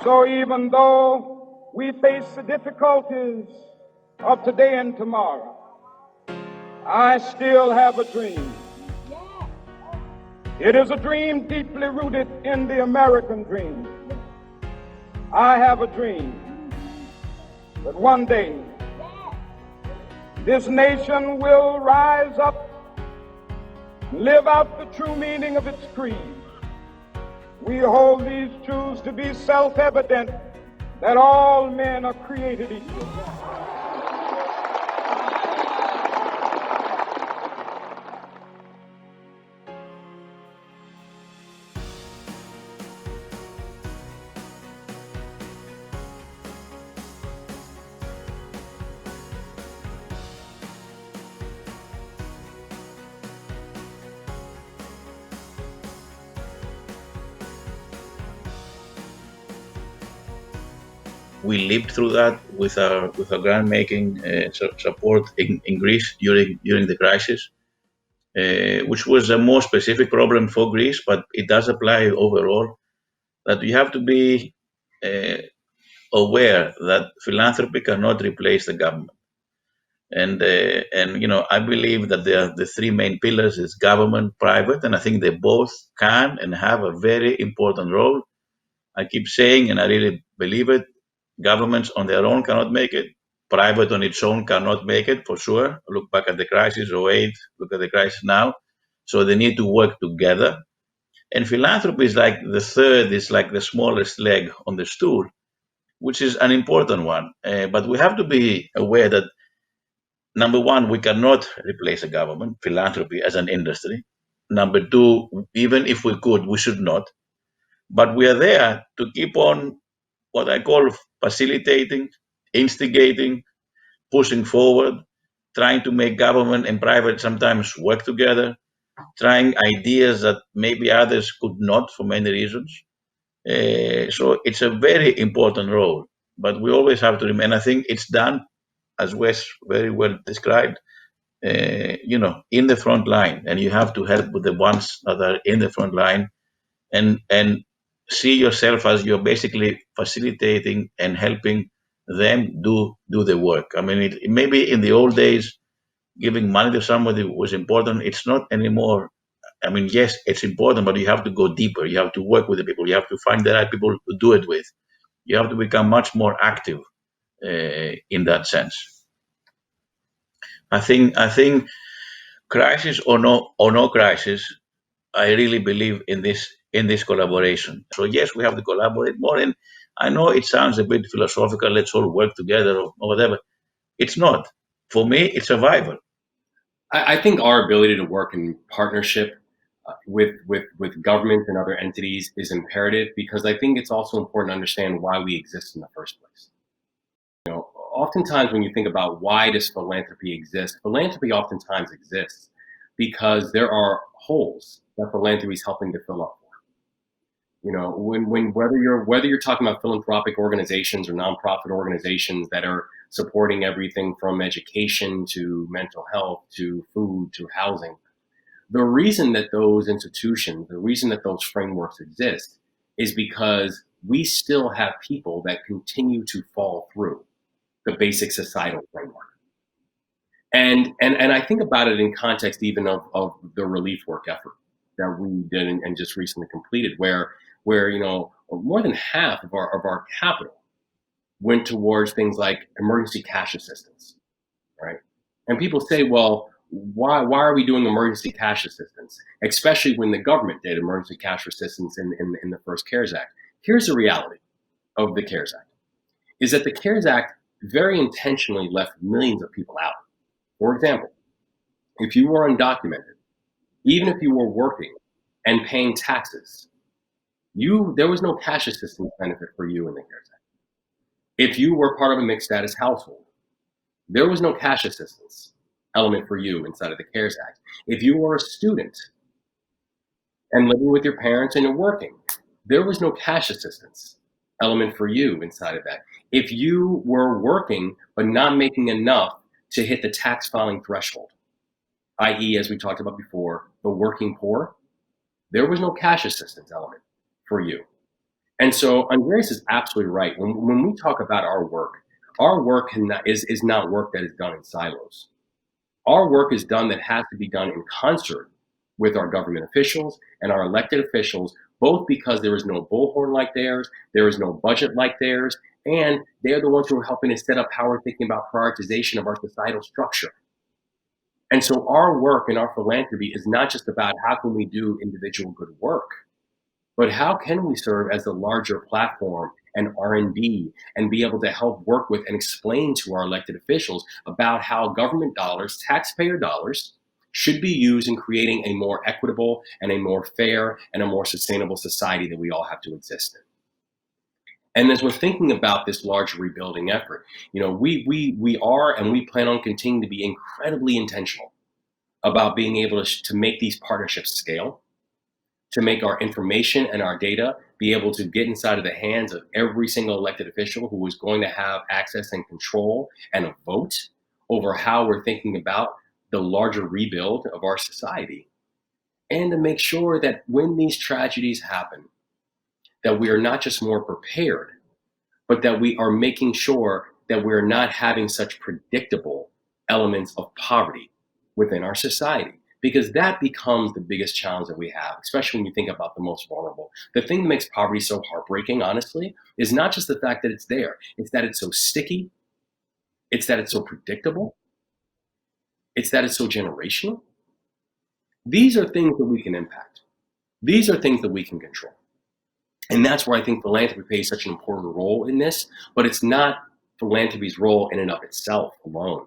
So even though we face the difficulties of today and tomorrow, I still have a dream. It is a dream deeply rooted in the American dream. I have a dream that one day this nation will rise up, live out the true meaning of its creed. We hold these truths to be self-evident, that all men are created equal. We lived through that with our grant-making support in Greece during the crisis, which was a more specific problem for Greece, but it does apply overall. That you have to be aware that philanthropy cannot replace the government, and I believe that the three main pillars is government, private, and I think they both can and have a very important role. I keep saying, and I really believe it. Governments on their own cannot make it. Private on its own cannot make it, for sure. Look back at the crisis, '08, look at the crisis now. So they need to work together. And philanthropy is like the third, is like the smallest leg on the stool, which is an important one. But we have to be aware that, number one, we cannot replace a government, philanthropy as an industry. Number two, even if we could, we should not. But we are there to keep on what I call facilitating, instigating, pushing forward, trying to make government and private sometimes work together, trying ideas that maybe others could not for many reasons. So it's a very important role, but we always have to remember, I think it's done, as Wes very well described, in the front line, and you have to help with the ones that are in the front line and see yourself as you're basically facilitating and helping them do the work. I mean, maybe in the old days, giving money to somebody was important. It's not anymore. I mean, yes, it's important, but you have to go deeper. You have to work with the people. You have to find the right people to do it with. You have to become much more active in that sense. I think crisis or no crisis, I really believe in this collaboration. So yes, we have to collaborate more. And I know it sounds a bit philosophical. Let's all work together or whatever. It's not. For me, it's survival. I think our ability to work in partnership with government and other entities is imperative, because I think it's also important to understand why we exist in the first place. Oftentimes when you think about why does philanthropy exist, philanthropy oftentimes exists because there are holes that philanthropy is helping to fill up. Whether you're talking about philanthropic organizations or nonprofit organizations that are supporting everything from education to mental health to food to housing, the reason that those institutions, the reason that those frameworks exist is because we still have people that continue to fall through the basic societal framework. And I think about it in context even of the relief work effort that we did and just recently completed, where more than half of our capital went towards things like emergency cash assistance, right? And people say, well, why are we doing emergency cash assistance, especially when the government did emergency cash assistance in the first CARES Act? Here's the reality of the CARES Act, is that the CARES Act very intentionally left millions of people out. For example, if you were undocumented, even if you were working and paying taxes, there was no cash assistance benefit for you in the CARES Act. If you were part of a mixed status household, there was no cash assistance element for you inside of the CARES Act. If you were a student and living with your parents and you're working, there was no cash assistance element for you inside of that. If you were working but not making enough to hit the tax filing threshold, i.e., as we talked about before, the working poor, there was no cash assistance element for you. And so Andreas is absolutely right. When we talk about our work is not work that is done in silos. Our work is done that has to be done in concert with our government officials and our elected officials, both because there is no bullhorn like theirs, there is no budget like theirs, and they're the ones who are helping to set up how we're thinking about prioritization of our societal structure. And so our work and our philanthropy is not just about how can we do individual good work, but how can we serve as a larger platform and R&D and be able to help work with and explain to our elected officials about how government dollars, taxpayer dollars, should be used in creating a more equitable and a more fair and a more sustainable society that we all have to exist in. And as we're thinking about this large rebuilding effort, we are and we plan on continuing to be incredibly intentional about being able to make these partnerships scale, to make our information and our data be able to get inside of the hands of every single elected official who is going to have access and control and a vote over how we're thinking about the larger rebuild of our society. And to make sure that when these tragedies happen, that we are not just more prepared, but that we are making sure that we're not having such predictable elements of poverty within our society. Because that becomes the biggest challenge that we have, especially when you think about the most vulnerable. The thing that makes poverty so heartbreaking, honestly, is not just the fact that it's there. It's that it's so sticky. It's that it's so predictable. It's that it's so generational. These are things that we can impact. These are things that we can control. And that's where I think philanthropy plays such an important role in this, but it's not philanthropy's role in and of itself alone.